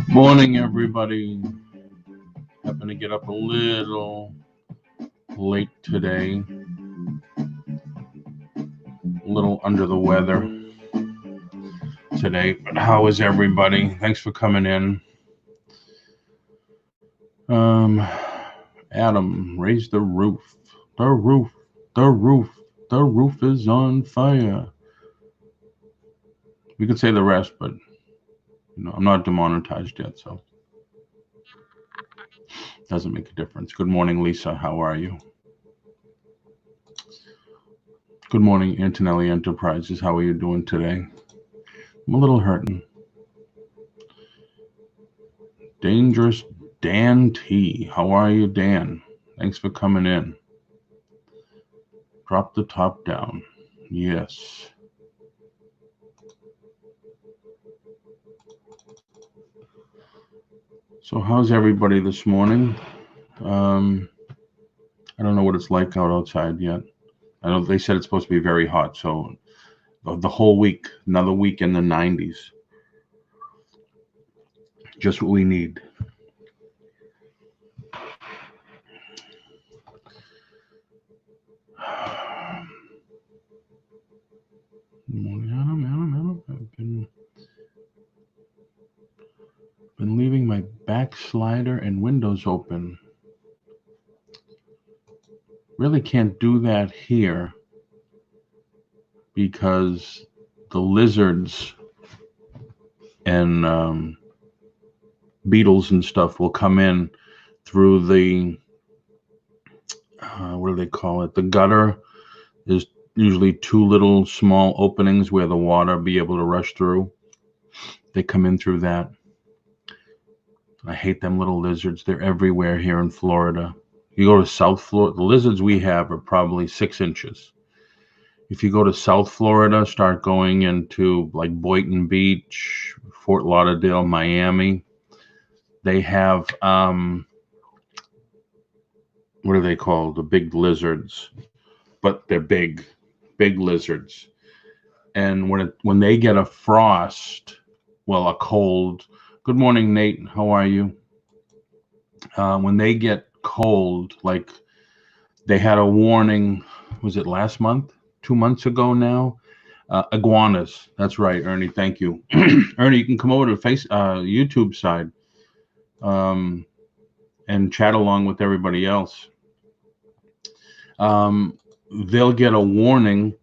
Morning, everybody. Happened to get up a little late today. little under the weather today, but how is everybody? Thanks for coming in. Adam, raise the roof. The roof is on fire. We could say the rest, but I'm not demonetized yet, so doesn't make a difference. Good morning, Lisa. How are you? Good morning, Antonelli Enterprises. How are you doing today? I'm a little hurting. Dangerous Dan T. How are you, Dan? Thanks for coming in. Drop the top down. Yes. So how's everybody this morning? I don't know what it's like outside yet. I know they said it's supposed to be very hot, so the whole week, another week in the 90s. Just what we need. I've been leaving my back slider and windows open. Really can't do that here because the lizards and beetles and stuff will come in through the what do they call it? The gutter. There's usually two little small openings where the water be able to rush through. They come in through that. I hate them little lizards. They're everywhere here in Florida. You go to South Florida, the lizards we have are probably 6 inches. If you go to South Florida, start going into like Boynton Beach, Fort Lauderdale, Miami, they have, what are they called? The big lizards, but they're big lizards. And when they get a frost, well, a cold. Good morning, Nate. How are you? When they get cold, like they had a warning, was it last month? 2 months ago now? Iguanas. That's right, Ernie. Thank you. Ernie, you can come over to YouTube side and chat along with everybody else. They'll get a warning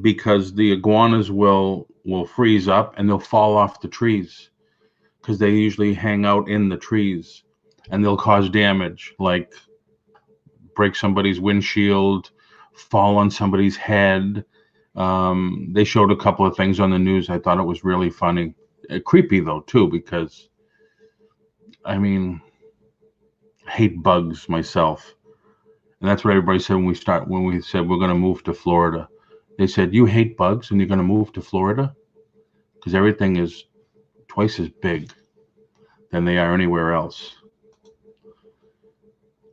because the iguanas will freeze up and they'll fall off the trees because they usually hang out in the trees, and they'll cause damage, like break somebody's windshield, fall on somebody's head. They showed a couple of things on the news. I thought it was really funny. Creepy though too, because I mean, I hate bugs myself. And that's what everybody said when we said we're going to move to Florida. They said, you hate bugs and you're going to move to Florida? Because everything is twice as big than they are anywhere else.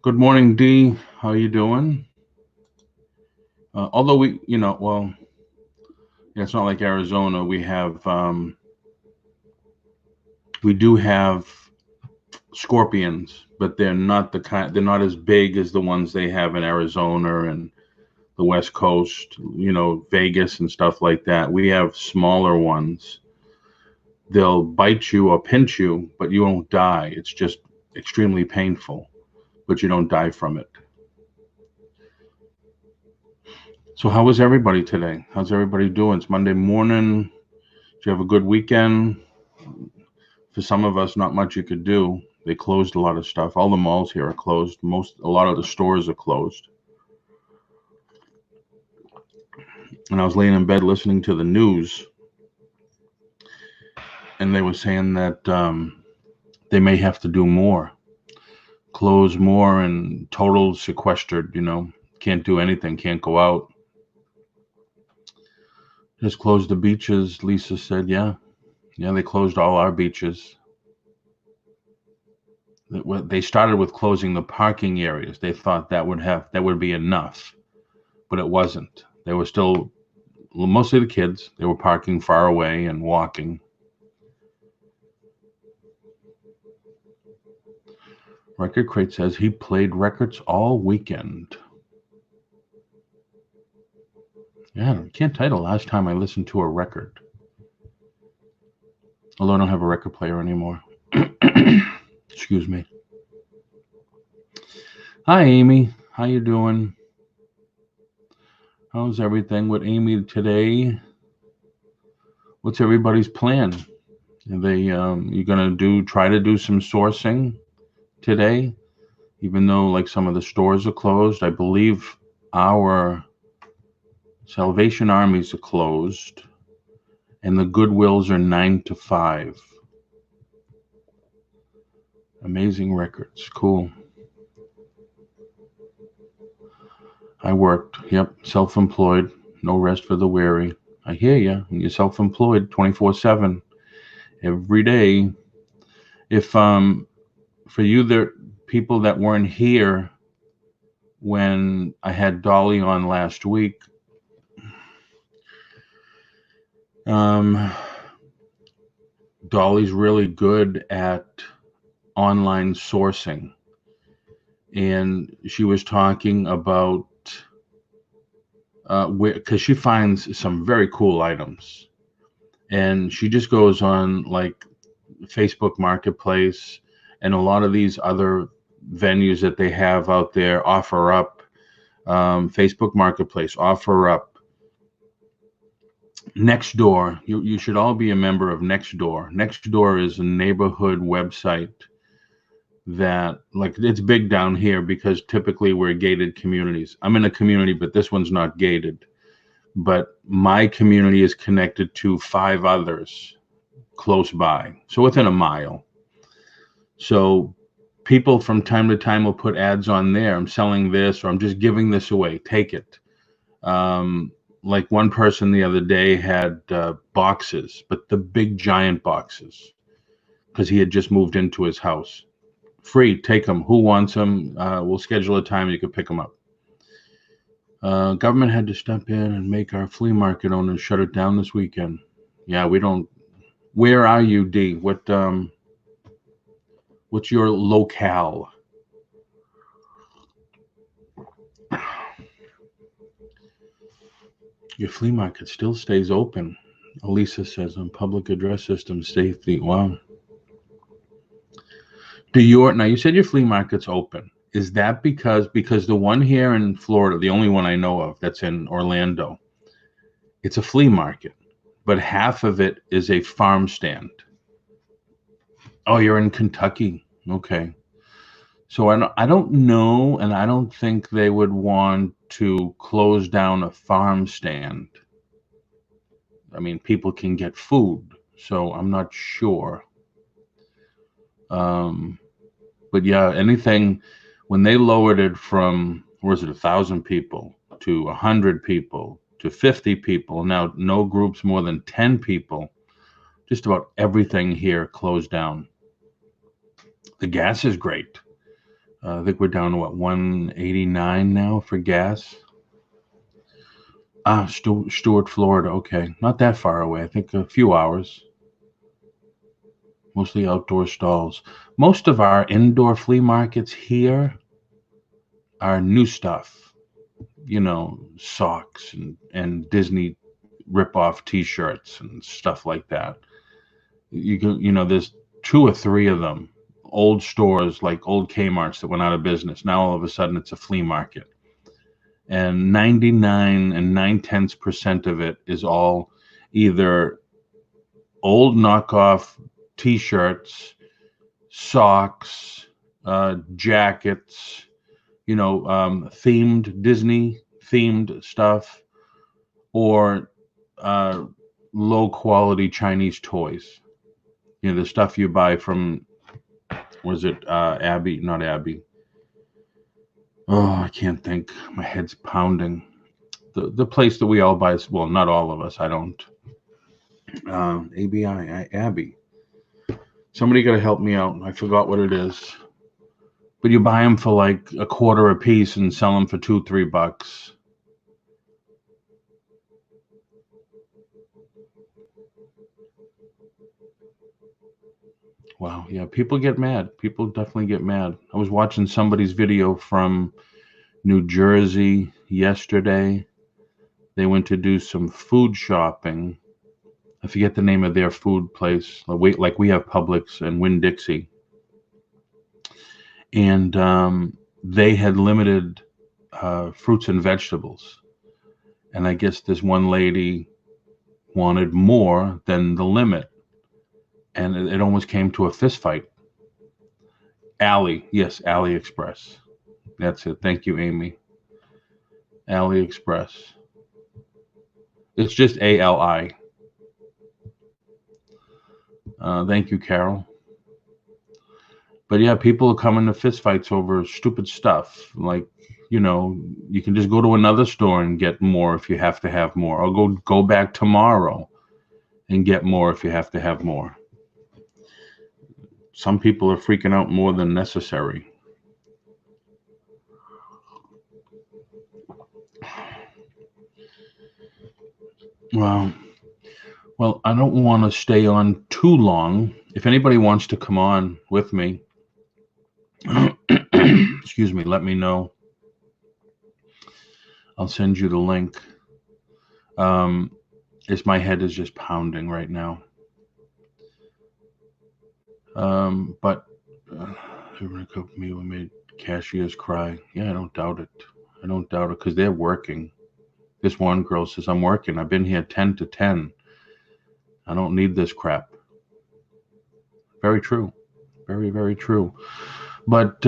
Good morning, Dee. How are you doing? Although it's not like Arizona. We do have scorpions, but they're not as big as the ones they have in Arizona and the West Coast, Vegas and stuff like that. We have smaller ones. They'll bite you or pinch you, but you won't die. It's just extremely painful, but you don't die from it. So how was everybody today? How's everybody doing? It's Monday morning. Did you have a good weekend? For some of us, not much you could do. They closed a lot of stuff. All the malls here are closed. A lot of the stores are closed. And I was laying in bed listening to the news, and they were saying that they may have to do more, close more, and total sequestered, can't do anything, can't go out. Just closed the beaches, Lisa said. Yeah, they closed all our beaches. They started with closing the parking areas. They thought that would be enough, but it wasn't. They were still, mostly the kids, they were parking far away and walking. Record Crate says he played records all weekend. Yeah, I can't tell you the last time I listened to a record. Although I don't have a record player anymore. Excuse me. Hi, Amy. How you doing? How's everything with Amy today? What's everybody's plan? Are they you gonna try to do some sourcing today? Even though like some of the stores are closed, I believe our Salvation Armies are closed, and the Goodwills are 9 to 5. Amazing Records, cool. I worked, yep, self-employed, no rest for the weary. I hear you. You're self-employed 24/7, every day. If for you, there people that weren't here when I had Dolly on last week, Dolly's really good at online sourcing, and she was talking about because she finds some very cool items, and she just goes on like Facebook Marketplace and a lot of these other venues that they have out there. OfferUp, Facebook Marketplace, OfferUp, Nextdoor. You should all be a member of Nextdoor. Nextdoor is a neighborhood website that, like, it's big down here because typically we're gated communities. I'm in a community, but this one's not gated. But my community is connected to 5 others close by, so within a mile. So people from time to time will put ads on there. I'm selling this, or I'm just giving this away. Take it. Like one person the other day had boxes, but the big giant boxes, because he had just moved into his house. Free, take them. Who wants them? We'll schedule a time you can pick them up. Government had to step in and make our flea market owners shut it down this weekend. Yeah, we don't. Where are you, D? What's your locale? Your flea market still stays open. Elisa says on public address system safety. Wow. Now you said your flea market's open. Is that because the one here in Florida, the only one I know of that's in Orlando, it's a flea market, but half of it is a farm stand. Oh, you're in Kentucky. Okay. So I don't know, and I don't think they would want to close down a farm stand. I mean, people can get food, so I'm not sure. But yeah, anything, when they lowered it from, was it 1,000 people to 100 people to 50 people, now no groups more than 10 people, just about everything here closed down. The gas is great. I think we're down to what, 189 now for gas. Stuart, Florida. Okay, not that far away. I think a few hours. Mostly outdoor stalls. Most of our indoor flea markets here are new stuff. You know, socks and Disney rip-off T-shirts and stuff like that. There's 2 or 3 of them. Old stores like old Kmart's that went out of business. Now all of a sudden it's a flea market. And 99 and 9/10% of it is all either old knockoff T-shirts, socks, jackets, themed Disney themed stuff, or low quality Chinese toys. The stuff you buy from, was it Abby? Not Abby. Oh, I can't think. My head's pounding. The place that we all buy, well, not all of us. I don't. Abby. Somebody got to help me out. I forgot what it is. But you buy them for like $0.25 a piece and sell them for $2-3. Wow. Yeah, people get mad. People definitely get mad. I was watching somebody's video from New Jersey yesterday. They went to do some food shopping. I forget the name of their food place. Like we have Publix and Winn-Dixie. And they had limited fruits and vegetables. And I guess this one lady wanted more than the limit. And it almost came to a fist fight. Yes, AliExpress. That's it. Thank you, Amy. AliExpress. It's just ALI. Thank you, Carol. But yeah, people are coming to fistfights over stupid stuff. Like, you know, you can just go to another store and get more if you have to have more, or go back tomorrow and get more if you have to have more. Some people are freaking out more than necessary. Well, I don't want to stay on too long. If anybody wants to come on with me, excuse me, let me know. I'll send you the link. My head is just pounding right now. But me made cashiers cry. Yeah, I don't doubt it. Because they're working. This one girl says, I'm working. I've been here 10 to 10. I don't need this crap. Very true. Very, very true. But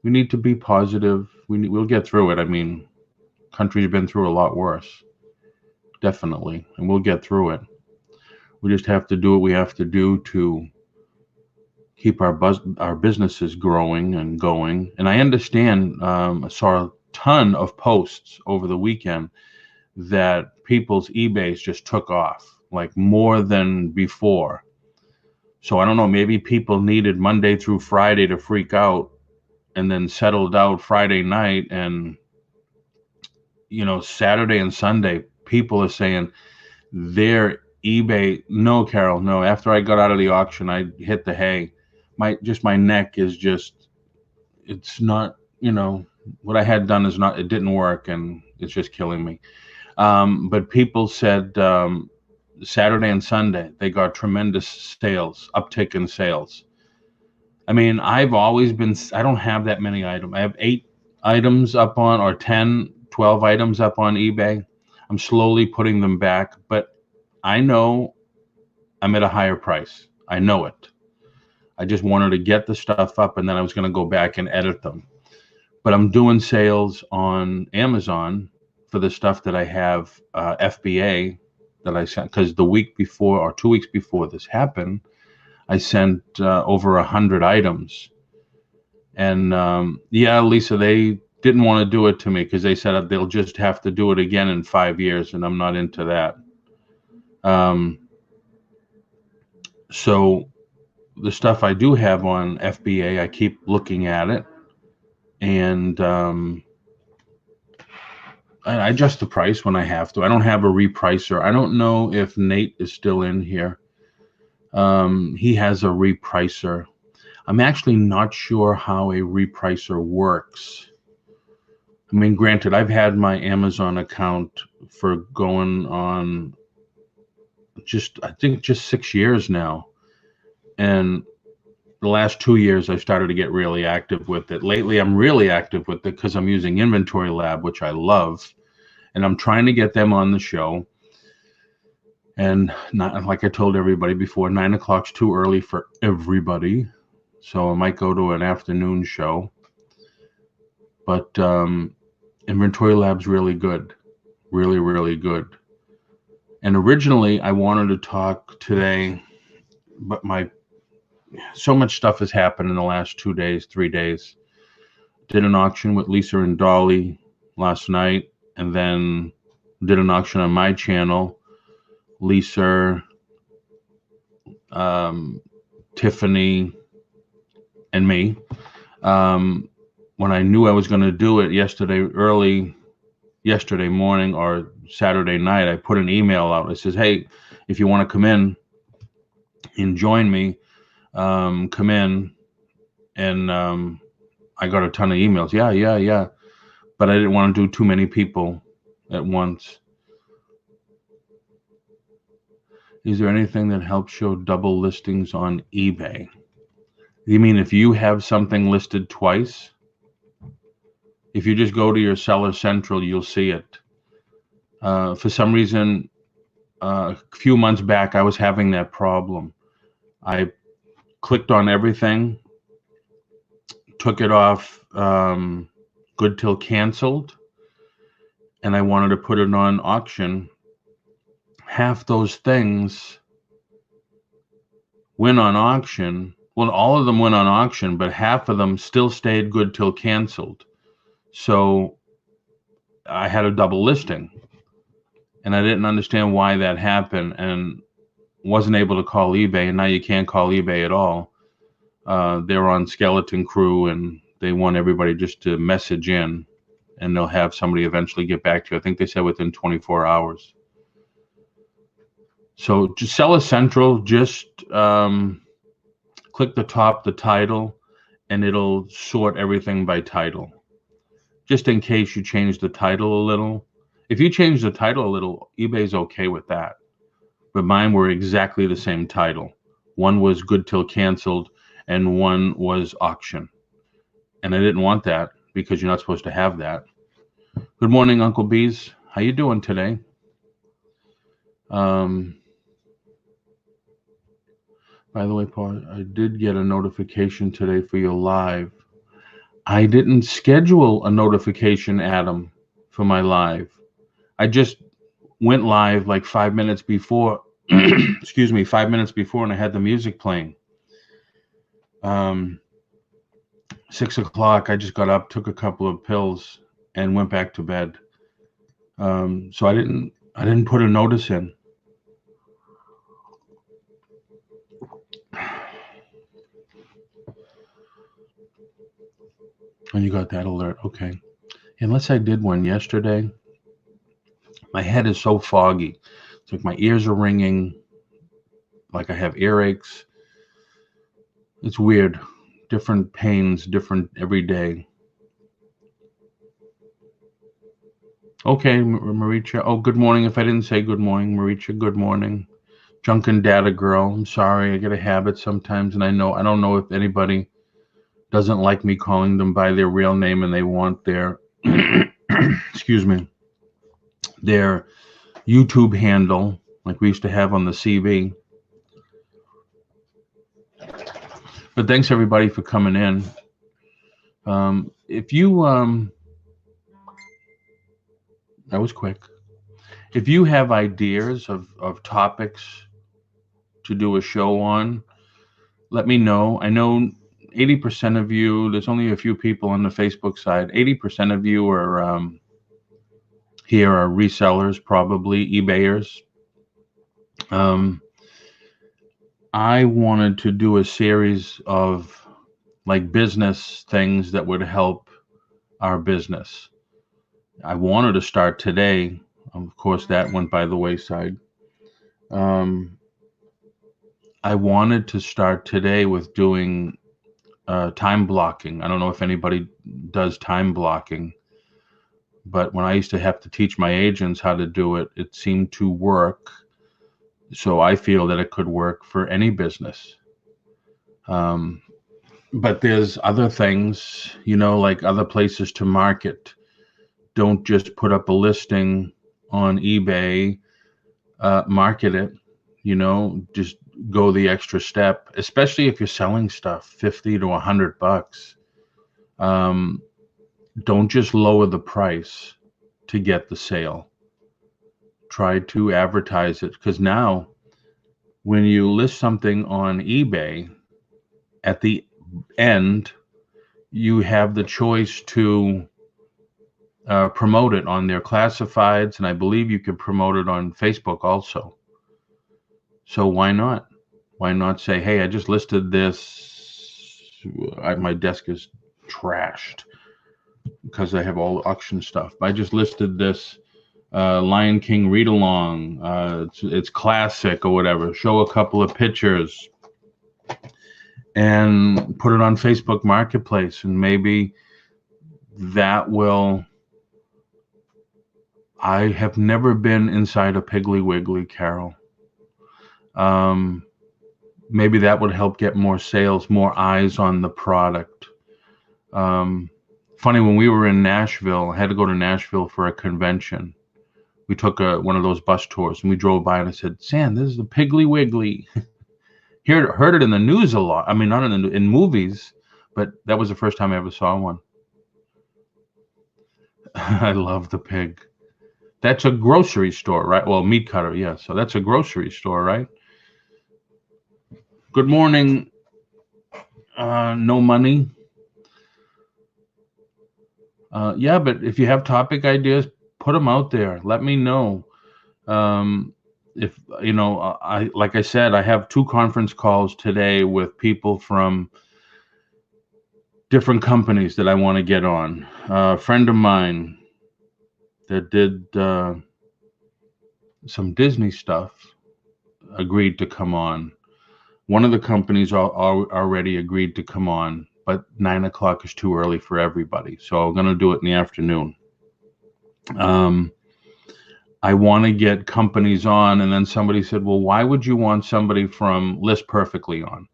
we need to be positive. We'll get through it. I mean, country's been through a lot worse. Definitely. And we'll get through it. We just have to do what we have to do to keep our businesses growing and going. And I understand, I saw a ton of posts over the weekend that people's eBays just took off, like more than before. So I don't know, maybe people needed Monday through Friday to freak out and then settled out Friday night. And, you know, Saturday and Sunday, people are saying their eBay, no, Carol, no. After I got out of the auction, I hit the hay. My neck is just, it's not, you know, what I had done it didn't work, and it's just killing me. But people said Saturday and Sunday, they got tremendous sales, uptick in sales. I mean, I've always been, I don't have that many items. I have 8 items up on, or 10, 12 items up on eBay. I'm slowly putting them back, but I know I'm at a higher price. I know it. I just wanted to get the stuff up, and then I was going to go back and edit them. But I'm doing sales on Amazon for the stuff that I have FBA that I sent, because the week before or 2 weeks before this happened, I sent over 100 items. And yeah, Lisa, they didn't want to do it to me because they said they'll just have to do it again in 5 years, and I'm not into that. So the stuff I do have on FBA, I keep looking at it, and I adjust the price when I have to. I don't have a repricer. I don't know if Nate is still in here. He has a repricer. I'm actually not sure how a repricer works. I mean, granted, I've had my Amazon account for going on I think just 6 years now. And the last 2 years, I've started to get really active with it. Lately, I'm really active with it because I'm using Inventory Lab, which I love. And I'm trying to get them on the show. And not, like I told everybody before, 9 o'clock's too early for everybody. So I might go to an afternoon show. But Inventory Lab's really good. Really, really good. And originally, I wanted to talk today, but so much stuff has happened in the last 2 days, 3 days. Did an auction with Lisa and Dolly last night, and then did an auction on my channel. Lisa, Tiffany, and me. When I knew I was going to do it yesterday morning or Saturday night, I put an email out. It says, hey, if you want to come in and join me, come in. And I got a ton of emails. Yeah. But I didn't want to do too many people at once. Is there anything that helps show double listings on eBay? You mean if you have something listed twice? If you just go to your Seller Central, you'll see it. For some reason, a few months back, I was having that problem. I clicked on everything, took it off good till canceled, and I wanted to put it on auction. Half those things went on auction. Well, all of them went on auction, but half of them still stayed good till canceled. So I had a double listing, and I didn't understand why that happened, and wasn't able to call eBay. And now you can't call eBay at all. They're on Skeleton Crew, and they want everybody just to message in, and they'll have somebody eventually get back to you. I think they said within 24 hours. So just Seller Central, just click the top, the title, and it'll sort everything by title. Just in case you change the title a little. If you change the title a little, eBay's okay with that. But mine were exactly the same title. One was good till canceled, and one was auction. And I didn't want that because you're not supposed to have that. Good morning, Uncle Bees. How you doing today? By the way, Paul, I did get a notification today for your live. I didn't schedule a notification, Adam, for my live. I just went live like 5 minutes before. Excuse me, 5 minutes before, and I had the music playing. 6 o'clock, I just got up, took a couple of pills, and went back to bed. So I didn't put a notice in. And you got that alert, okay. Unless I did one yesterday. My head is so foggy. It's like my ears are ringing, like I have earaches. It's weird. Different pains, different every day. Okay, Maricha. Oh, good morning. If I didn't say good morning, Maricha, good morning. Junkin' Data Girl. I'm sorry. I get a habit sometimes, and I don't know if anybody doesn't like me calling them by their real name and they want their, excuse me, their YouTube handle, like we used to have on the CV. But thanks everybody for coming in. If you, that was quick. If you have ideas of topics to do a show on, let me know. I know 80% of you, there's only a few people on the Facebook side, 80% of you are here are resellers, probably eBayers. I wanted to do a series of like business things that would help our business. I wanted to start today. Of course, that went by the wayside. I wanted to start today with doing time blocking. I don't know if anybody does time blocking, but when I used to have to teach my agents how to do it, it seemed to work. So I feel that it could work for any business. But there's other things, like other places to market. Don't just put up a listing on eBay, market it, just go the extra step, especially if you're selling stuff $50 to $100. Don't just lower the price to get the sale. Try to advertise it, because now when you list something on eBay, at the end, you have the choice to promote it on their classifieds, and I believe you can promote it on Facebook also. So why not? Why not say, hey, I just listed this. My desk is trashed because I have all the auction stuff. I just listed this Lion King read along. It's classic or whatever. Show a couple of pictures and put it on Facebook Marketplace, and maybe that will I have never been inside a Piggly Wiggly, Carol. Maybe that would help get more sales, more eyes on the product. Funny, when we were in Nashville, I had to go to Nashville for a convention. We took one of those bus tours, and we drove by, and I said, "Sam, this is the Piggly Wiggly." Heard it in the news a lot. I mean, not in movies, but that was the first time I ever saw one. I love the pig. That's a grocery store, right? Well, meat cutter, yeah. So that's a grocery store, right? Good morning. No money. Yeah, but if you have topic ideas, put them out there. Let me know. If you know, like I said, I have 2 conference calls today with people from different companies that I want to get on. A friend of mine that did some Disney stuff agreed to come on. One of the companies already agreed to come on, but 9 o'clock is too early for everybody. So I'm going to do it in the afternoon. I want to get companies on, and then somebody said, well, why would you want somebody from List Perfectly on?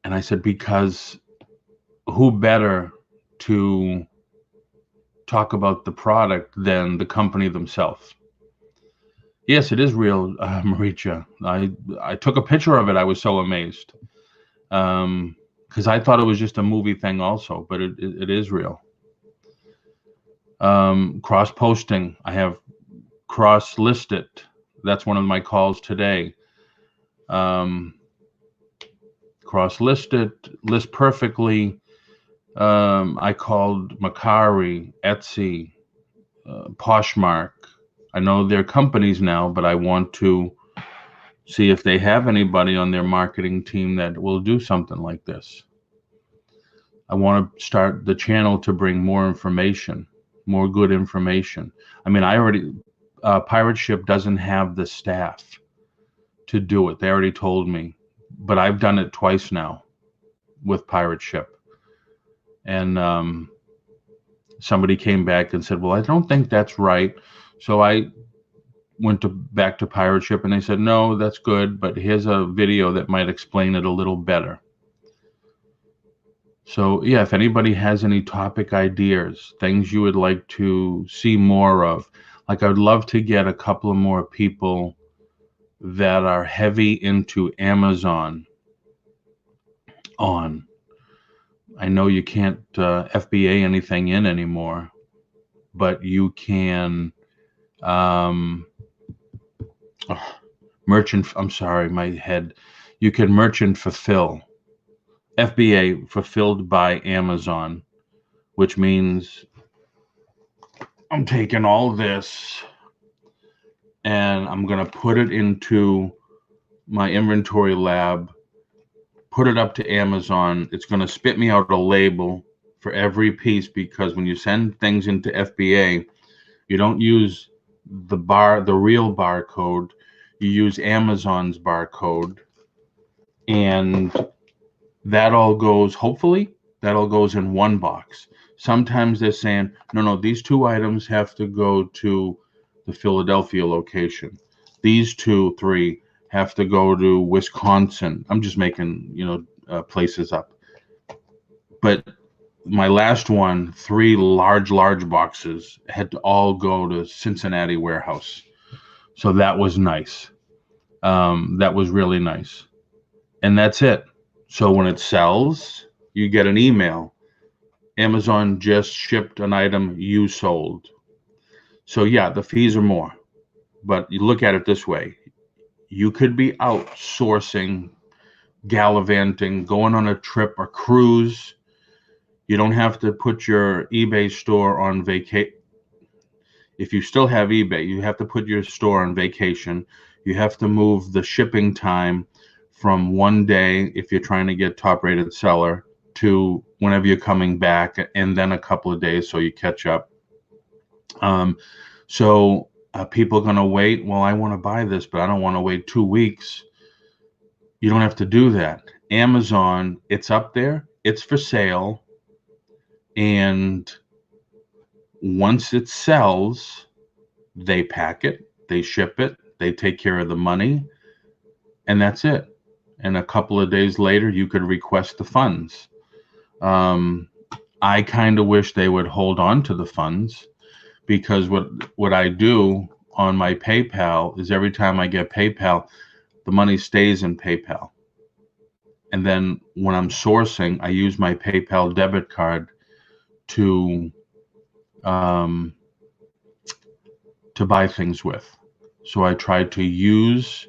And I said, because who better to talk about the product than the company themselves? Yes, it is real, Maricha. I took a picture of it. I was so amazed. Because I thought it was just a movie thing also, but it is real. Cross posting. I have cross listed. That's one of my calls today. Cross listed, List Perfectly. I called Macari, Etsy, Poshmark. I know they're companies now, but I want to see if they have anybody on their marketing team that will do something like this. I want to start the channel to bring more information, more good information. I mean, Pirate Ship doesn't have the staff to do it. They already told me, but I've done it twice now with Pirate Ship. And somebody came back and said, well, I don't think that's right. So I went back to Pirate Ship, and they said, no, that's good, but here's a video that might explain it a little better. So yeah, if anybody has any topic ideas, things you would like to see more of, like I would love to get a couple of more people that are heavy into Amazon on. I know you can't FBA anything in anymore, but you can merchant. I'm sorry, my head. You can merchant fulfill. FBA, fulfilled by Amazon, which means I'm taking all this and I'm going to put it into my inventory lab, put it up to Amazon. It's going to spit me out a label for every piece, because when you send things into FBA, you don't use the real barcode. You use Amazon's barcode, and that all goes, hopefully, that all goes in one box. Sometimes they're saying, no, these 2 items have to go to the Philadelphia location. These 3 have to go to Wisconsin. I'm just making, places up. But my last one, 3 large boxes had to all go to Cincinnati warehouse. So that was nice. That was really nice. And that's it. So when it sells, you get an email. Amazon just shipped an item you sold. So yeah, the fees are more. But you look at it this way. You could be outsourcing, gallivanting, going on a trip or cruise. You don't have to put your eBay store on vacation. If you still have eBay, you have to put your store on vacation. You have to move the shipping time from 1 day, if you're trying to get top rated seller, to whenever you're coming back, and then a couple of days so you catch up. So people are going to wait. Well, I want to buy this, but I don't want to wait 2 weeks. You don't have to do that. Amazon, it's up there. It's for sale. And once it sells, They pack it, they ship it, they take care of the money, and that's it. And a couple of days later, you could request the funds. I kind of wish they would hold on to the funds, because what I do on my PayPal is every time I get PayPal, the money stays in PayPal. And then when I'm sourcing, I use my PayPal debit card to buy things with. So I try to use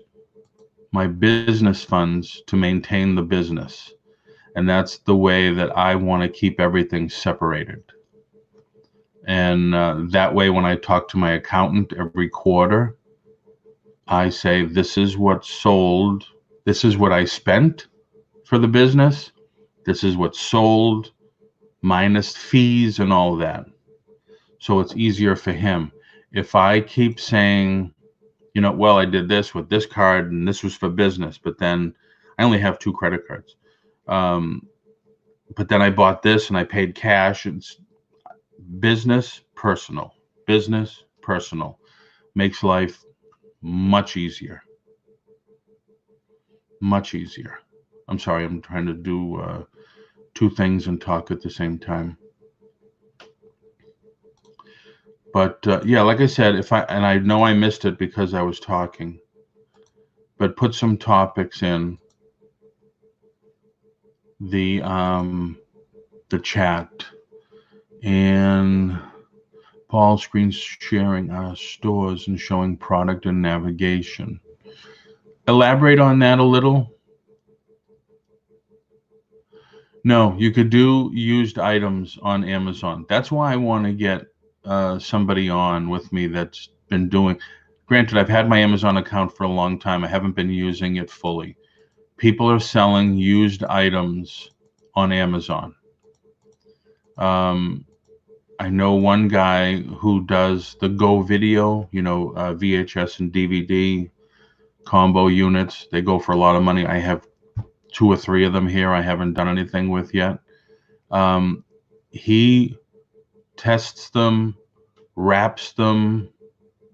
my business funds to maintain the business. And that's the way that I want to keep everything separated. And that way, when I talk to my accountant every quarter, I say, this is what sold, this is what I spent for the business, this is what sold, minus fees and all that. So it's easier for him. If I keep saying, you know, well, I did this with this card and this was for business, but then I only have 2 credit cards. But then I bought this and I paid cash. It's business, personal. Business, personal. Makes life much easier. Much easier. I'm sorry, I'm trying to do 2 things and talk at the same time. But yeah, like I said, and I know I missed it because I was talking, but put some topics in the chat. And Paul screen sharing our stores and showing product and navigation. Elaborate on that a little. No, you could do used items on Amazon. That's why I want to get somebody on with me that's been doing. Granted, I've had my Amazon account for a long time. I haven't been using it fully. People are selling used items on Amazon. I know one guy who does the Go Video, you know, VHS and DVD combo units. They go for a lot of money. I have 2 or 3 of them here I haven't done anything with yet. He tests them, wraps them,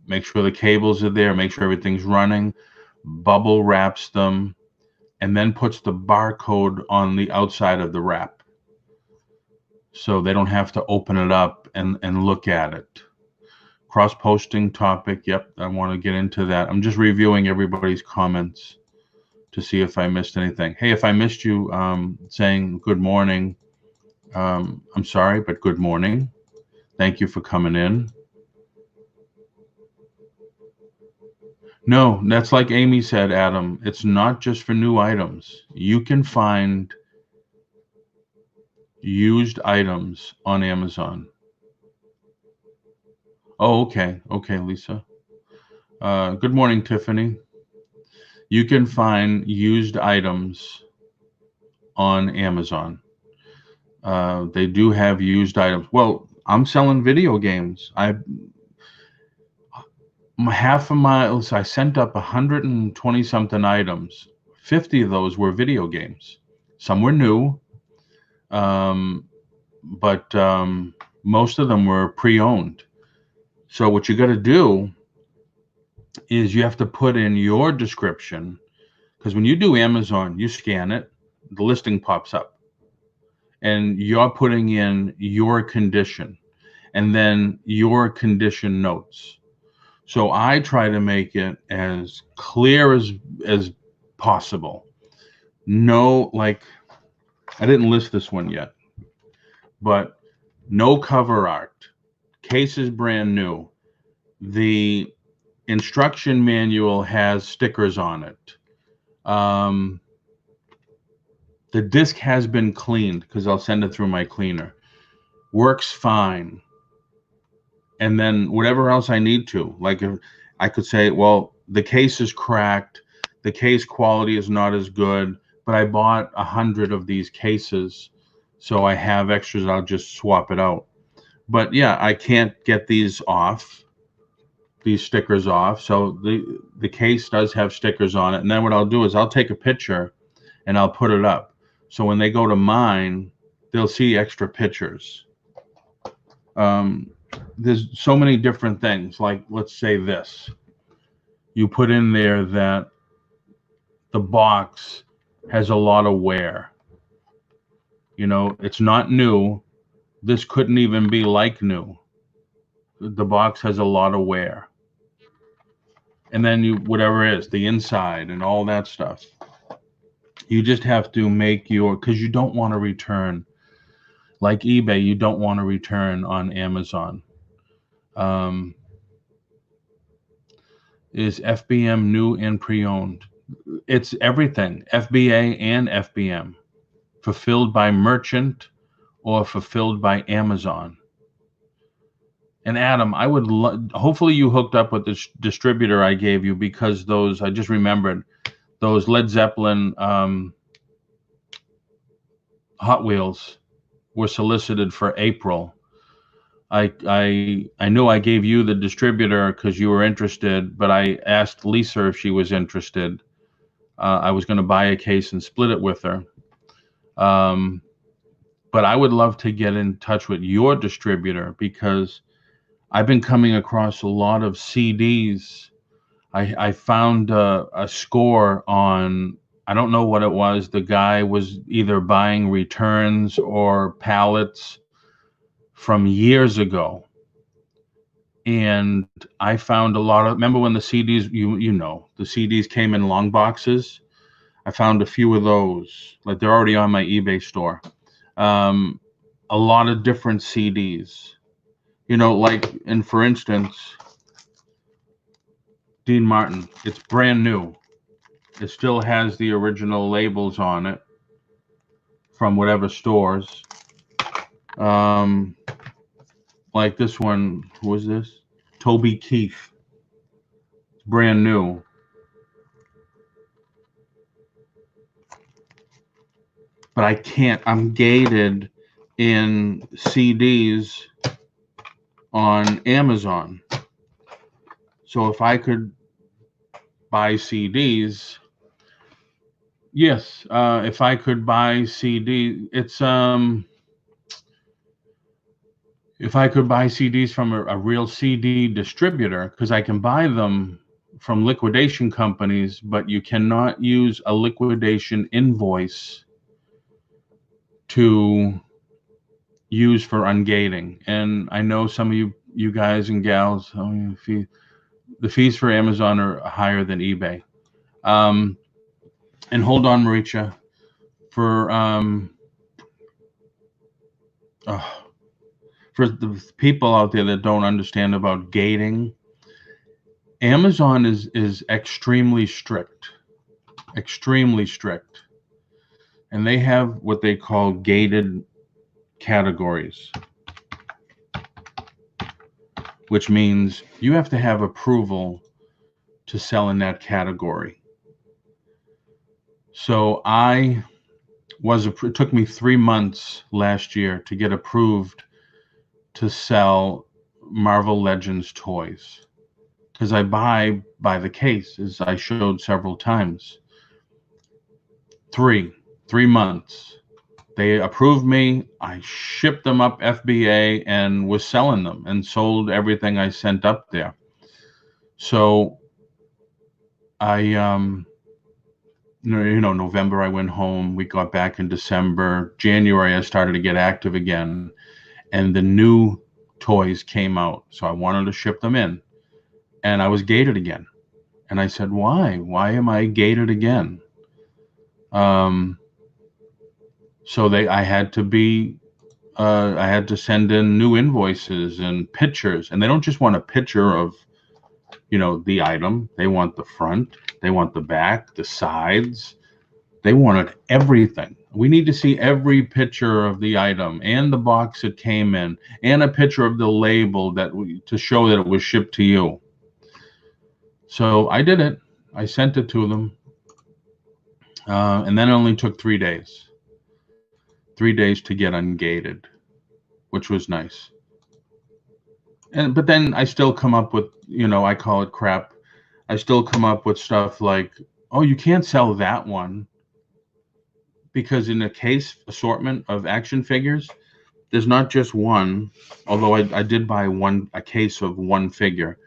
make sure the cables are there, make sure everything's running, bubble wraps them, and then puts the barcode on the outside of the wrap, so they don't have to open it up and look at it. Cross-posting topic, yep, I want to get into that. I'm just reviewing everybody's comments to see if I missed anything. Hey, if I missed you saying good morning, I'm sorry, but good morning. Thank you for coming in. No, that's like Amy said, Adam. It's not just for new items. You can find used items on Amazon. Oh, okay. Okay, Lisa. Good morning, Tiffany. You can find used items on Amazon. They do have used items. Well, I'm selling video games. Half of my, I sent up 120 something items. 50 of those were video games. Some were new, but most of them were pre-owned. So what you got to do is you have to put in your description, because when you do Amazon, you scan it, the listing pops up, and you're putting in your condition and then your condition notes. So I try to make it as clear as possible. No, like, I didn't list this one yet, but no cover art. Case is brand new. The instruction manual has stickers on it. The disc has been cleaned because I'll send it through my cleaner. Works fine. And then whatever else I need to, like if I could say, well, the case is cracked, the case quality is not as good, but I bought 100 of these cases, so I have extras, I'll just swap it out. But yeah, I can't get these off, these stickers off. So the case does have stickers on it. And then what I'll do is I'll take a picture and I'll put it up. So when they go to mine, they'll see extra pictures. there's so many different things. Like, let's say this. You put in there that the box has a lot of wear. You know, it's not new. This couldn't even be like new. The box has a lot of wear. And then you, whatever it is, the inside and all that stuff. You just have to make your, because you don't want to return. Like eBay, you don't want to return on Amazon. Is FBM new and pre-owned? It's everything, FBA and FBM, fulfilled by merchant or fulfilled by Amazon. And Adam, I would hopefully you hooked up with this distributor I gave you, because those, I just remembered, those Led Zeppelin Hot Wheels were solicited for April. I knew I gave you the distributor because you were interested, but I asked Lisa if she was interested. I was going to buy a case and split it with her. But I would love to get in touch with your distributor, because I've been coming across a lot of CDs. I found a score on, I don't know what it was. The guy was either buying returns or pallets from years ago. And I found a lot of, remember when the CDs, you know, the CDs came in long boxes? I found a few of those, like they're already on my eBay store. A lot of different CDs, you know, like, and for instance, Dean Martin, it's brand new. It still has the original labels on it from whatever stores. Like this one, who was this? Toby Keith. It's brand new. But I can't, I'm gated in CDs on Amazon. So if I could buy CDs, yes, if I could buy CD, it's if I could buy CDs from a real CD distributor, because I can buy them from liquidation companies, but you cannot use a liquidation invoice to use for ungating. And I know some of you guys and gals, the fees for Amazon are higher than eBay. And hold on, Maricha, for the people out there that don't understand about gating, Amazon is extremely strict, and they have what they call gated categories, which means you have to have approval to sell in that category. So it took me 3 months last year to get approved to sell Marvel Legends toys, because I buy by the case, as I showed several times. 3 months. They approved me. I shipped them up FBA and was selling them and sold everything I sent up there. So November I went home. We got back in December. January I started to get active again, and the new toys came out. So I wanted to ship them in, and I was gated again. And I said, why? Why am I gated again? So I had to send in new invoices and pictures, and they don't just want a picture of, the item. They want the front, they want the back, the sides. They wanted everything. We need to see every picture of the item and the box it came in, and a picture of the label to show that it was shipped to you. So I did it. I sent it to them, and then it only took 3 days. 3 days to get ungated, which was nice. But then I still come up with, I call it crap. I still come up with stuff like, oh, you can't sell that one, because in a case assortment of action figures, there's not just one, although I did buy a case of one figure,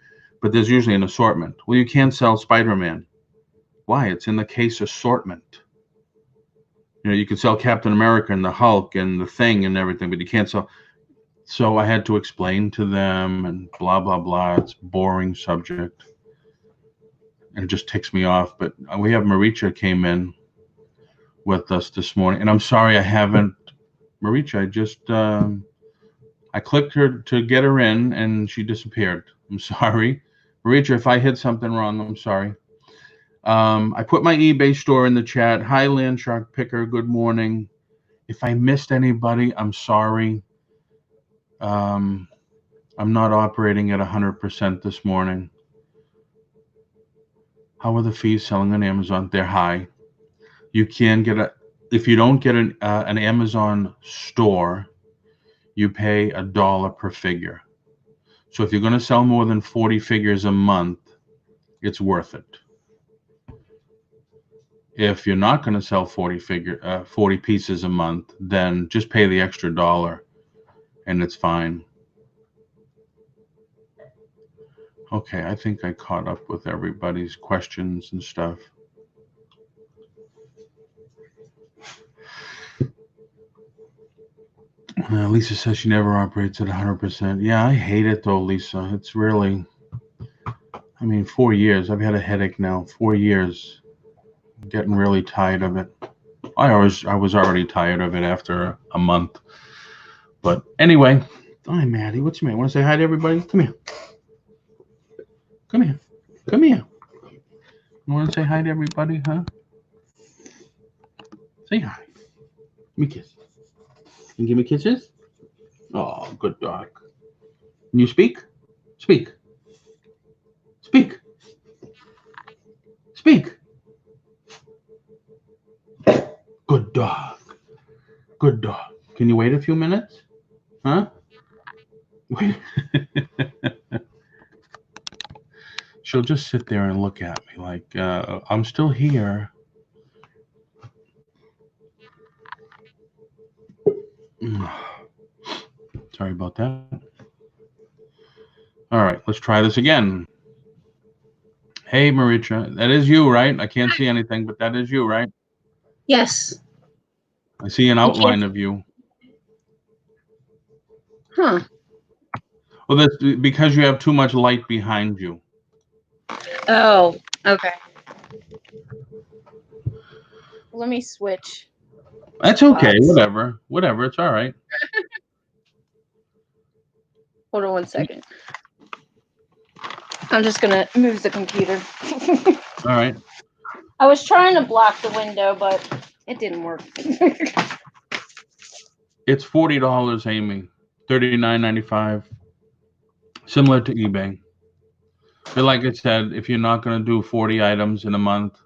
but there's usually an assortment. Well, you can't sell Spider-Man. Why? It's in the case assortment. You know, you can sell Captain America and the Hulk and the Thing and everything, but you can't sell. So I had to explain to them and blah, blah, blah. It's a boring subject. And it just ticks me off. But we have Maricha came in with us this morning. And I'm sorry I haven't. Maricha, I just, I clicked her to get her in and she disappeared. I'm sorry. Maricha, if I hit something wrong, I'm sorry. I put my eBay store in the chat. Hi, Land Shark Picker. Good morning. If I missed anybody, I'm sorry. I'm not operating at 100% this morning. How are the fees selling on Amazon? They're high. You can get if you don't get an Amazon store, you pay $1 per figure. So if you're going to sell more than 40 figures a month, it's worth it. If you're not going to sell 40 pieces a month, then just pay the extra $1 and it's fine. Okay, I think I caught up with everybody's questions and stuff. Lisa says she never operates at 100%. Yeah, I hate it though, Lisa. It's really, I mean, 4 years. I've had a headache now. 4 years. I'm getting really tired of it. I was already tired of it after a month. But anyway, hi Maddie. What's your name? Want to say hi to everybody? Come here. Come here. Come here. You want to say hi to everybody, huh? Say hi. Give me a kiss. Can you give me kisses? Oh, good dog. Can you speak? Speak. Speak. Speak. Good dog. Good dog. Can you wait a few minutes? Huh? Wait. She'll just sit there and look at me like, I'm still here. Sorry about that. All right, let's try this again. Hey, Maricha, that is you, right? I can't see anything, but that is you, right? Yes. I see an outline of you. Huh. Well, that's because you have too much light behind you. Oh, okay. Let me switch. That's okay. Whatever. It's all right. Hold on 1 second. I'm just going to move the computer. All right. I was trying to block the window, but it didn't work. It's $40, Amy. $39.95. Similar to eBay. But like I said, if you're not going to do 40 items in a month,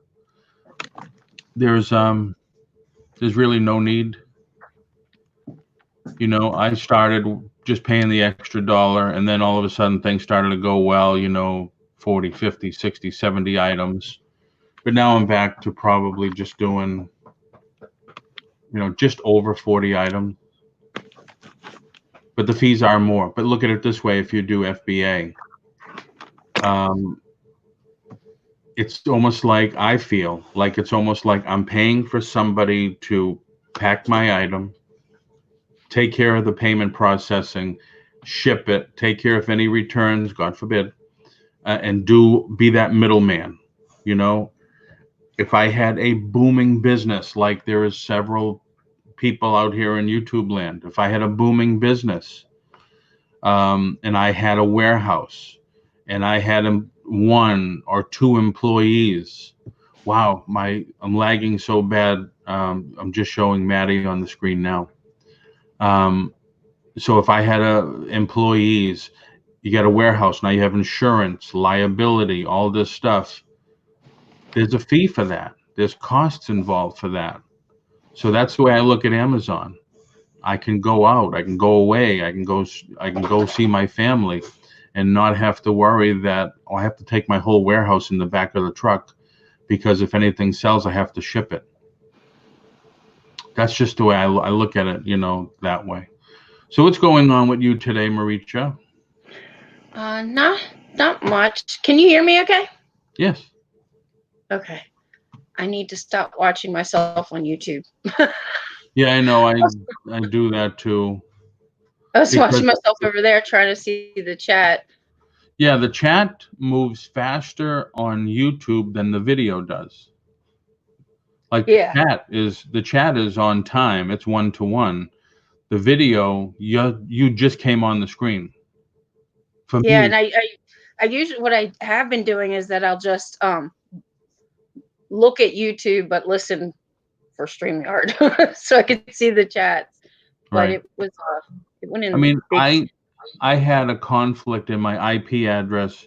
there's really no need. You know, I started just paying the extra $1, and then all of a sudden things started to go well, you know, 40, 50, 60, 70 items. But now I'm back to probably just doing, you know, just over 40 items. But the fees are more. But look at it this way, if you do FBA, it's almost like I feel like it's almost like I'm paying for somebody to pack my item, take care of the payment processing, ship it, take care of any returns, God forbid, and be that middleman. You know, if I had a booming business like there is several people out here in YouTube land, if I had a booming business and I had a warehouse and I had 1 or 2 employees, wow, I'm lagging so bad. I'm just showing Maddie on the screen now. So if I had employees, you got a warehouse, now you have insurance, liability, all this stuff. There's a fee for that. There's costs involved for that. So that's the way I look at Amazon. I can go out, I can go away, I can go see my family and not have to worry that I have to take my whole warehouse in the back of the truck because if anything sells, I have to ship it. That's just the way I look at it, you know, that way. So what's going on with you today, Maricha? Not much. Can you hear me okay? Yes. Okay. I need to stop watching myself on YouTube. Yeah, I know. I do that too. I was Because watching myself over there trying to see the chat. yeah, the chat moves faster on YouTube than the video does. Like Yeah. the chat is on time. It's 1-to-1. The video, you just came on the screen. For Yeah, me, and I usually what I have been doing is that I'll just look at YouTube but listen for StreamYard so I could see the chats. But right. it went I in mean, big. I had a conflict in my IP address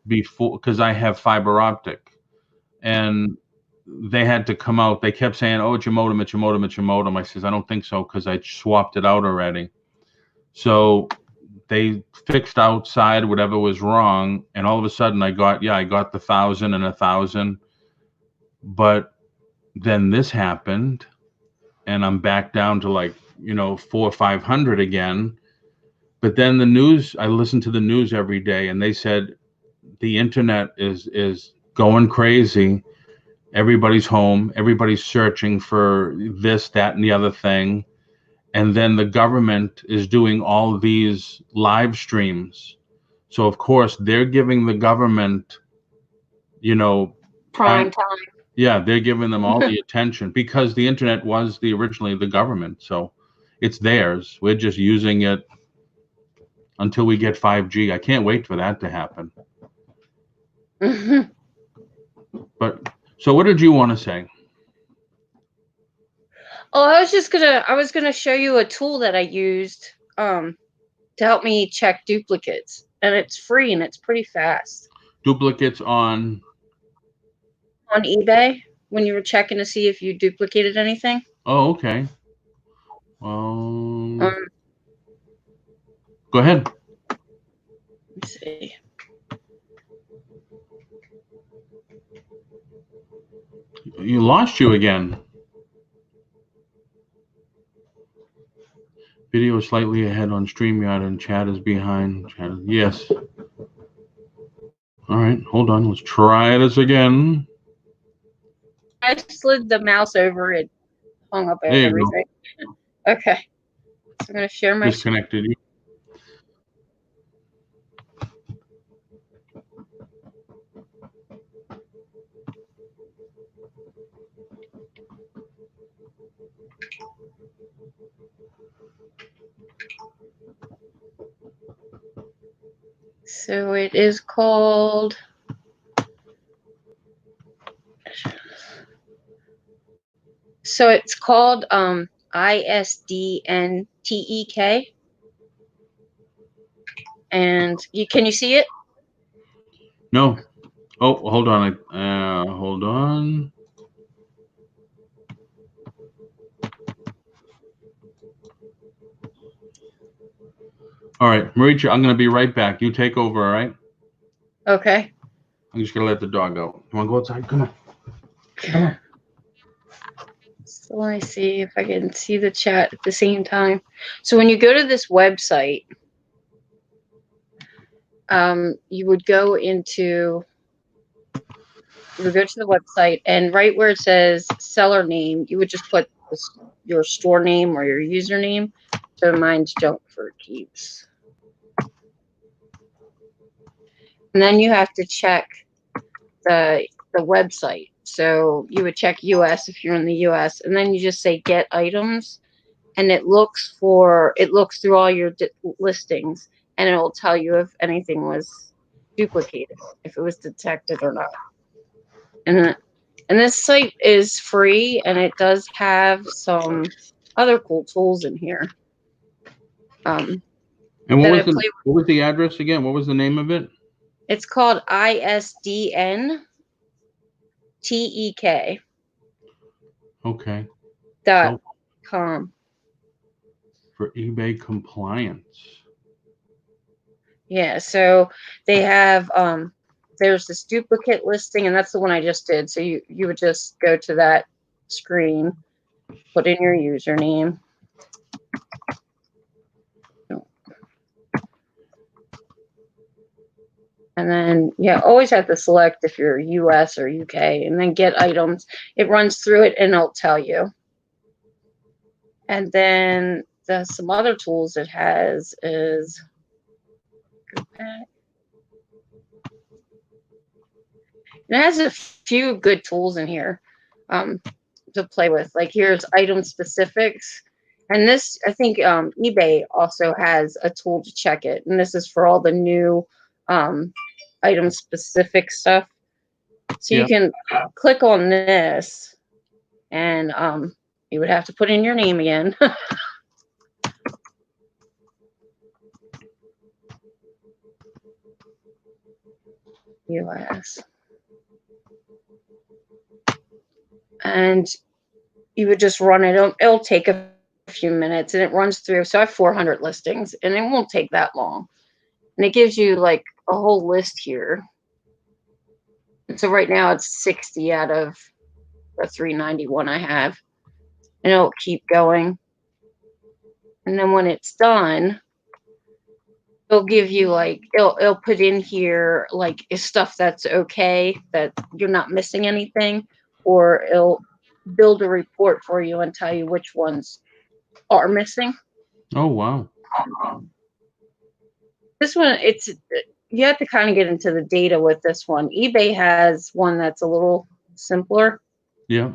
before because I have fiber optic, and they had to come out. They kept saying, "Oh, it's your modem, it's your modem, it's your modem." I says, "I don't think so because I swapped it out already." So they fixed outside whatever was wrong, and all of a sudden I got the 1,000 and 1,000, but then this happened, and I'm back down to like 400 or 500 again. But then the news, I listen to the news every day, and they said the internet is going crazy. Everybody's home, everybody's searching for this, that, and the other thing. And then the government is doing all these live streams. So of course they're giving the government, Prime prime. time. Yeah, they're giving them all the attention because the internet was originally the government. So it's theirs. We're just using it until we get 5G. I can't wait for that to happen. But so what did you want to say? Oh, I was gonna show you a tool that I used to help me check duplicates, and it's free and it's pretty fast. Duplicates on eBay when you were checking to see if you duplicated anything. Oh, okay. Um, Go ahead. let's see. You lost you again. Video is slightly ahead on StreamYard and chat is behind. Yes. All right, hold on. Let's try this again. I slid the mouse over it, hung up There you everything. Go. Okay, so I'm gonna share my. Disconnected you. So it is called. So it's called ISDNTEK. And can you see it? No. Oh, hold on. Hold on. All right, Maricha, I'm going to be right back. You take over, all right? Okay. I'm just going to let the dog out. You want to go outside? Come on. Come on. So let me see if I can see the chat at the same time. So when you go to this website, you would go to the website, and right where it says seller name, you would just put your store name or your username. So mine's Junk for Keeps. And then you have to check the website. So you would check US if you're in the US, and then you just say get items, and it looks through all your listings, and it will tell you if anything was duplicated, if it was detected or not. And this site is free, and it does have some other cool tools in here. And what was the address again? What was the name of it? It's called ISDNTEK. Okay. .com. For eBay compliance. Yeah, so they have there's this duplicate listing, and that's the one I just did. So you would just go to that screen, put in your username. And then, yeah, always have to select if you're US or UK, and then get items. It runs through it and it'll tell you. And then some other tools it has is, go back. It has a few good tools in here to play with. Like here's item specifics. And this, I think eBay also has a tool to check it. And this is for all the new item specific stuff. So you can click on this and you would have to put in your name again. US. And you would just run it. It'll take a few minutes and it runs through. So I have 400 listings and it won't take that long. And it gives you like a whole list here. And so right now it's 60 out of the 391 I have. And it'll keep going. And then when it's done, it'll give you like, it'll put in here like is stuff that's okay, that you're not missing anything, or it'll build a report for you and tell you which ones are missing. Oh, wow. This one, you have to kind of get into the data with this one. eBay has one that's a little simpler. Yeah.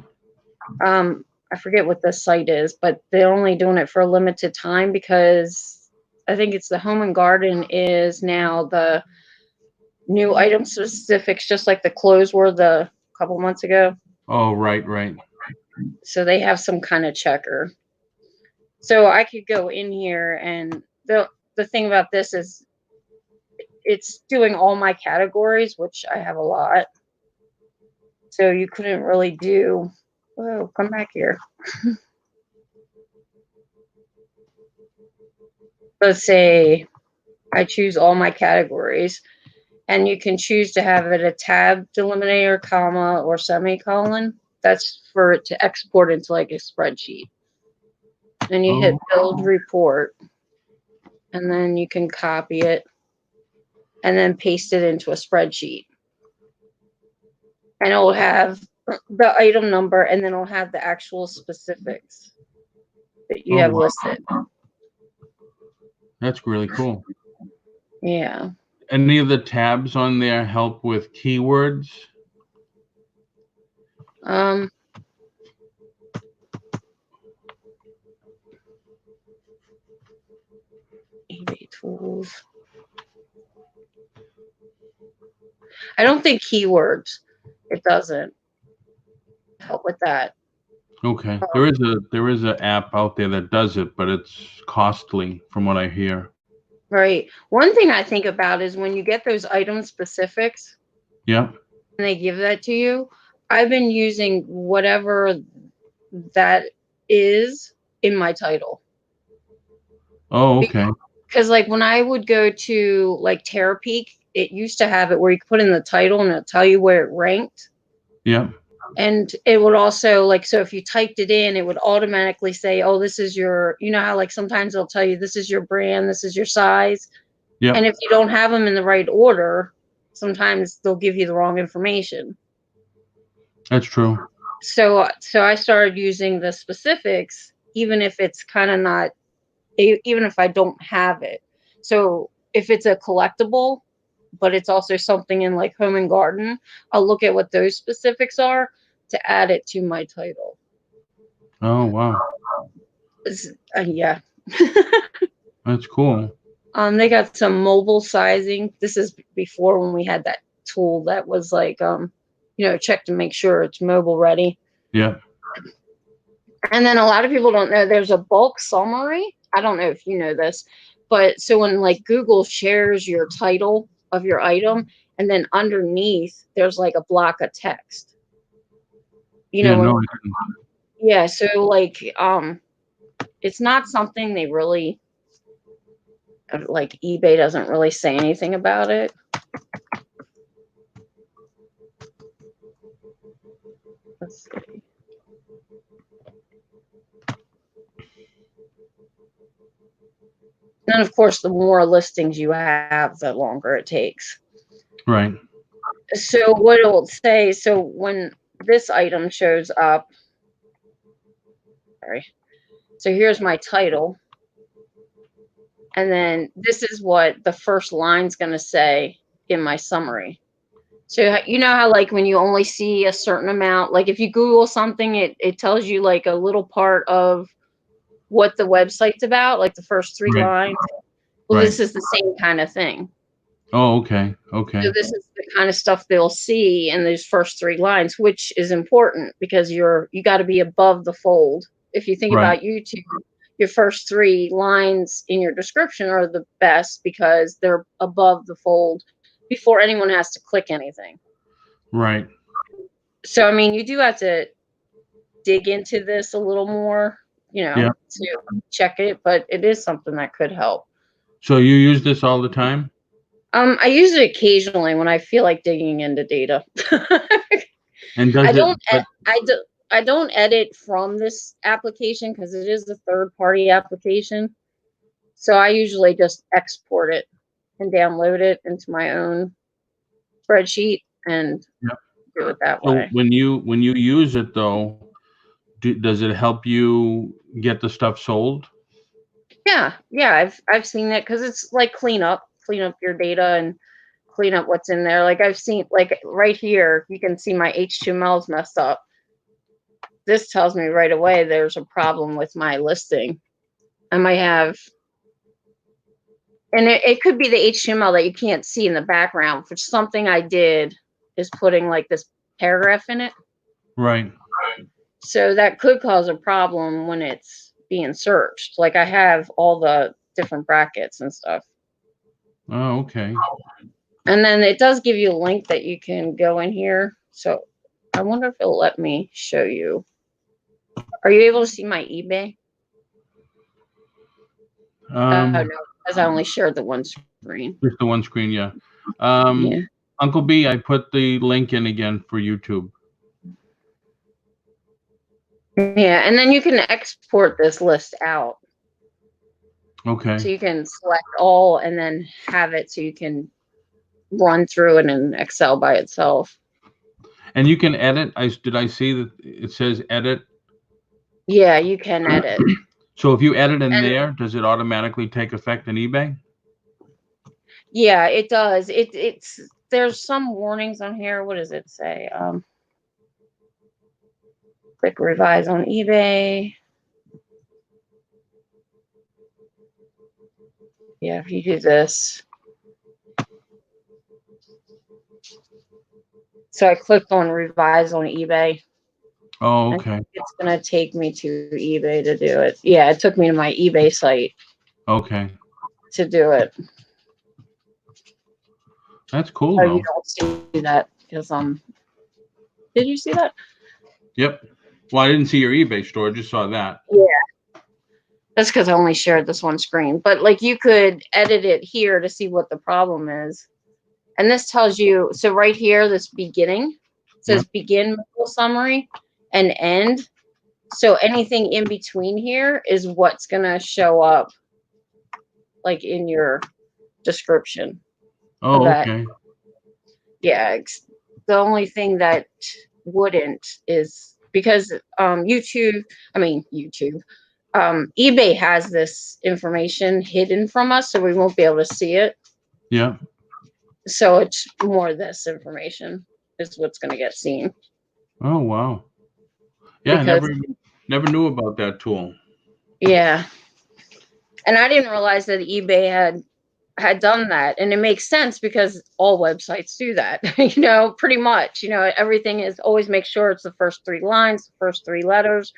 I forget what the site is, but they're only doing it for a limited time because I think it's the Home and Garden is now the new item specifics, just like the clothes were the couple months ago. Oh, right. So they have some kind of checker. So I could go in here, and the thing about this is it's doing all my categories, which I have a lot. So you couldn't really do, oh, come back here. Let's say I choose all my categories, and you can choose to have it a tab delimiter, comma, or semicolon. That's for it to export into like a spreadsheet. Then you hit build report, and then you can copy it and then paste it into a spreadsheet. And it'll have the item number, and then it'll have the actual specifics that you have listed. That's really cool. Yeah. Any of the tabs on there help with keywords? eBay tools. I don't think keywords. It doesn't help with that. Okay. There is an app out there that does it, but it's costly from what I hear. Right. One thing I think about is when you get those item specifics. Yeah. And they give that to you. I've been using whatever that is in my title. Oh, okay. Because like when I would go to like Terapeak, it used to have it where you could put in the title and it'll tell you where it ranked. Yeah. And it would also like, so if you typed it in, it would automatically say, oh, this is your, you know how like sometimes they'll tell you this is your brand, this is your size. Yeah. And if you don't have them in the right order, sometimes they'll give you the wrong information. That's true. So I started using the specifics, even if it's kind of not, even if I don't have it. So if it's a collectible, but it's also something in like Home and Garden, I'll look at what those specifics are to add it to my title. Oh, wow. Yeah. That's cool. They got some mobile sizing. This is before when we had that tool that was like, check to make sure it's mobile ready. Yeah. And then a lot of people don't know there's a bulk summary. I don't know if you know this, but so when like Google shares your title of your item, and then underneath there's like a block of text. Yeah, so like it's not something they really like. eBay doesn't really say anything about it. Let's see. And of course, the more listings you have, the longer it takes. Right. So what it will say, so when this item shows up, sorry, so here's my title. And then this is what the first line's going to say in my summary. So you know how like when you only see a certain amount, like if you Google something, it tells you like a little part of what the website's about, like the first three Right. lines. Well, Right. this is the same kind of thing. Oh, okay. So Okay. this is the kind of stuff they'll see in these first three lines, which is important because you got to be above the fold. If you think Right. about YouTube, your first three lines in your description are the best because they're above the fold before anyone has to click anything. Right. So I mean, you do have to dig into this a little more, Yeah. to check it, but it is something that could help. So you use this all the time? I use it occasionally when I feel like digging into data. And does I it, don't but I don't edit from this application because it is a third-party application. So I usually just export it and download it into my own spreadsheet and yeah. do it that So way. when you use it though, does it help you get the stuff sold? Yeah, I've seen it because it's like clean up your data and clean up what's in there. Like I've seen, like right here, you can see my HTML's messed up. This tells me right away there's a problem with my listing. I might have, and it could be the HTML that you can't see in the background. For something I did is putting like this paragraph in it. Right. So that could cause a problem when it's being searched. Like I have all the different brackets and stuff. Oh, okay. And then it does give you a link that you can go in here. So I wonder if it'll let me show you. Are you able to see my eBay? Oh, no, because I only shared the one screen. Just the one screen, yeah. Yeah. Uncle B, I put the link in again for YouTube. Yeah, and then you can export this list out. Okay. So you can select all and then have it so you can run through it in Excel by itself. And you can edit. Did I see that it says edit? Yeah, you can edit. So if you edit in And there, does it automatically take effect in eBay? yeah, it does. It's there's some warnings on here. What does it say? Click revise on eBay. Yeah, if you do this. So I clicked on revise on eBay. Oh, okay. It's going to take me to eBay to do it. Yeah, it took me to my eBay site Okay. to do it. That's cool Oh, though. you don't see that because did you see that? Yep. Well, I didn't see your eBay store. I just saw that. Yeah. That's because I only shared this one screen. But like you could edit it here to see what the problem is. And this tells you, so right here, this beginning says begin middle summary and end. So anything in between here is what's going to show up like in your description. Oh, okay. Yeah. The only thing that wouldn't is because YouTube, eBay has this information hidden from us, so we won't be able to see it. Yeah. So it's more this information is what's going to get seen. Oh, wow. Yeah, because, never knew about that tool. Yeah. And I didn't realize that eBay had done that. And it makes sense because all websites do that, pretty much, everything is always make sure it's the first three lines, the first three letters.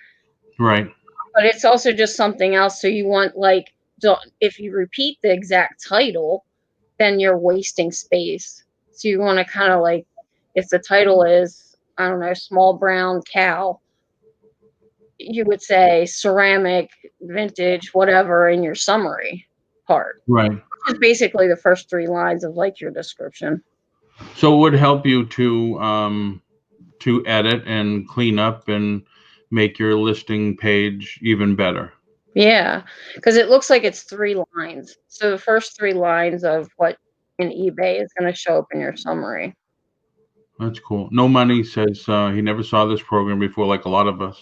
Right. But it's also just something else. So you want if you repeat the exact title, then you're wasting space. So you want to kind of like, if the title is, I don't know, small brown cow, you would say ceramic, vintage, whatever in your summary part. Right. Which is basically the first three lines of like your description. So it would help you to edit and clean up and make your listing page even better. Yeah, because it looks like it's three lines. So the first three lines of what in eBay is going to show up in your summary. That's cool. No Money says he never saw this program before, like a lot of us.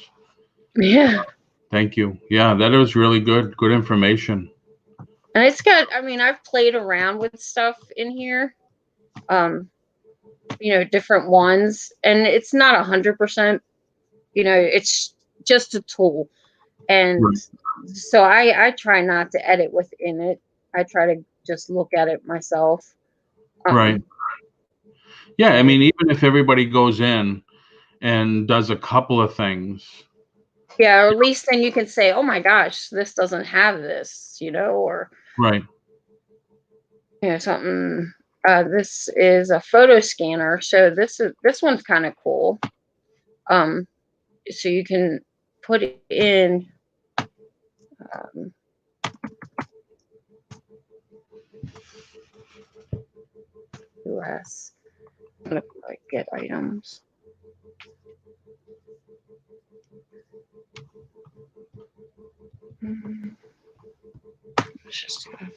Yeah. Thank you. Yeah, that was really good. Good information. And it's got, I mean, I've played around with stuff in here, different ones, and it's not 100%, it's just a tool. And Right. so I try not to edit within it. I try to just look at it myself. Right. Yeah, I mean, even if everybody goes in and does a couple of things. Yeah, or at least then you can say, oh my gosh, this doesn't have this, or Right. Something. This is a photo scanner, so this one's kind of cool. So you can put it in. US. I'm gonna get items. Let's just do that.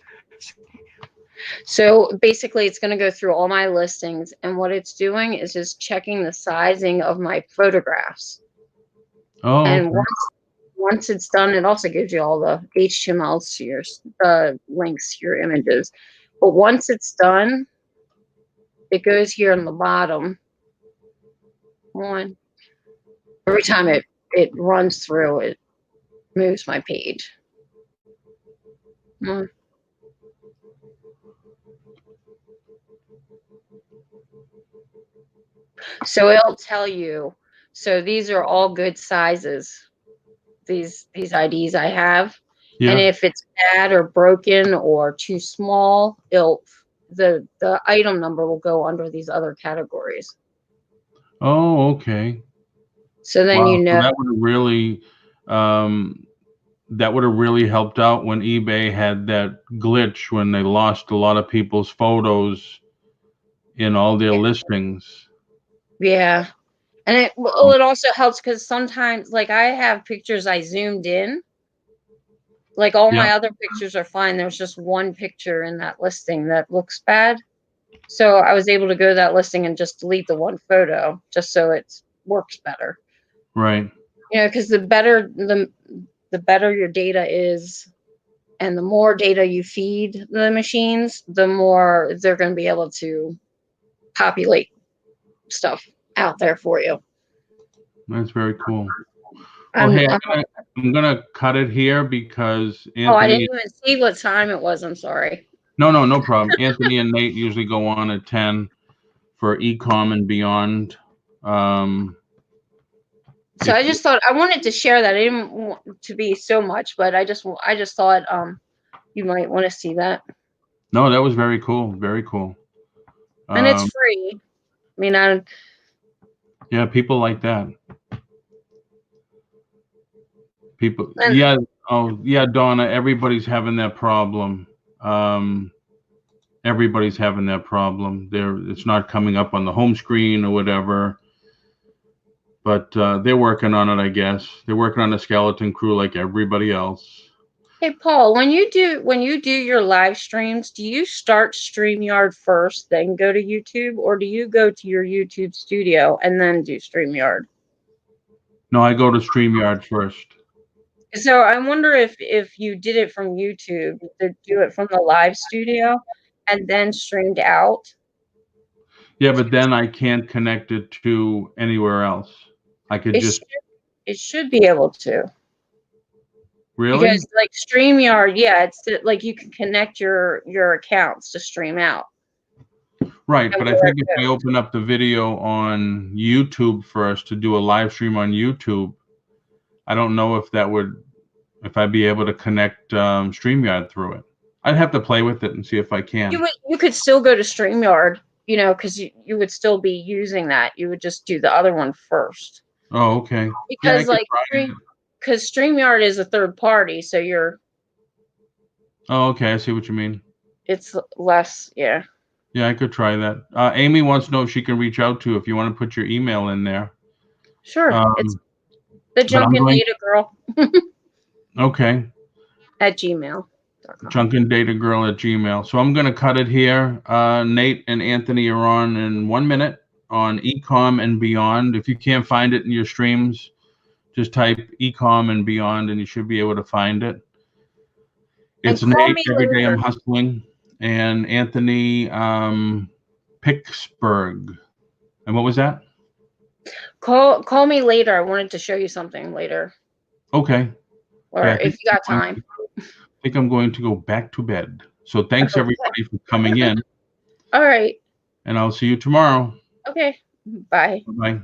So basically, it's going to go through all my listings, and what it's doing is just checking the sizing of my photographs. Oh, and okay. once it's done, it also gives you all the HTMLs to your links to your images. But once it's done, it goes here on the bottom. Every time it runs through, it moves my page. So it'll tell you. So these are all good sizes. These IDs I have, Yeah. and if it's bad or broken or too small, the item number will go under these other categories. Oh, okay. So then Wow. So that would have really helped out when eBay had that glitch when they lost a lot of people's photos in all their listings. Yeah. And it also helps because sometimes, like, I have pictures I zoomed in. Like, all my other pictures are fine. There's just one picture in that listing that looks bad. So I was able to go to that listing and just delete the one photo just so it works better. Right. Because the better your data is, and the more data you feed the machines, the more they're going to be able to populate stuff out there for you. That's very cool. I'm gonna cut it here because Anthony. I didn't even see what time it was. I'm sorry. No problem. Anthony and Nate usually go on at 10 for ecom and beyond. So I just thought I wanted to share that. I didn't want to be so much, but I just thought you might want to see that. No, that was very cool. Very cool. And it's free. I mean, yeah, people like that. People, Donna, everybody's having that problem. Everybody's having that problem. It's not coming up on the home screen or whatever. But they're working on it, I guess. They're working on a skeleton crew like everybody else. Hey, Paul, when you do your live streams, do you start StreamYard first, then go to YouTube, or do you go to your YouTube studio and then do StreamYard? No, I go to StreamYard first. So I wonder if you did it from YouTube, to do it from the live studio and then streamed out. Yeah, but then I can't connect it to anywhere else. It should be able to. Really? Because like StreamYard, it's like you can connect your accounts to stream out. Right, but I think if I open up the video on YouTube first to do a live stream on YouTube, I don't know if I'd be able to connect StreamYard through it. I'd have to play with it and see if I can. You could still go to StreamYard, because you would still be using that. You would just do the other one first. Oh, okay. Because because StreamYard is a third party, so you're. Oh, okay. I see what you mean. It's less, yeah. Yeah, I could try that. Amy wants to know if she can reach out to you if you want to put your email in there. Sure. It's the Junkin Data Girl. Okay. At Gmail. chunkanddatagirl@gmail. So I'm going to cut it here. Nate and Anthony are on in 1 minute on Ecom and Beyond. If you can't find it in your streams, just type Ecom and Beyond and you should be able to find it. It's And call Nate, me Every Day I'm later. Hustling, and Anthony Pittsburgh. And what was that? Call me later. I wanted to show you something later, Okay. or Yeah, if you got time. I think I'm going to go back to bed. So thanks everybody for coming in, All right. and I'll see you tomorrow. Okay. Bye. Bye-bye.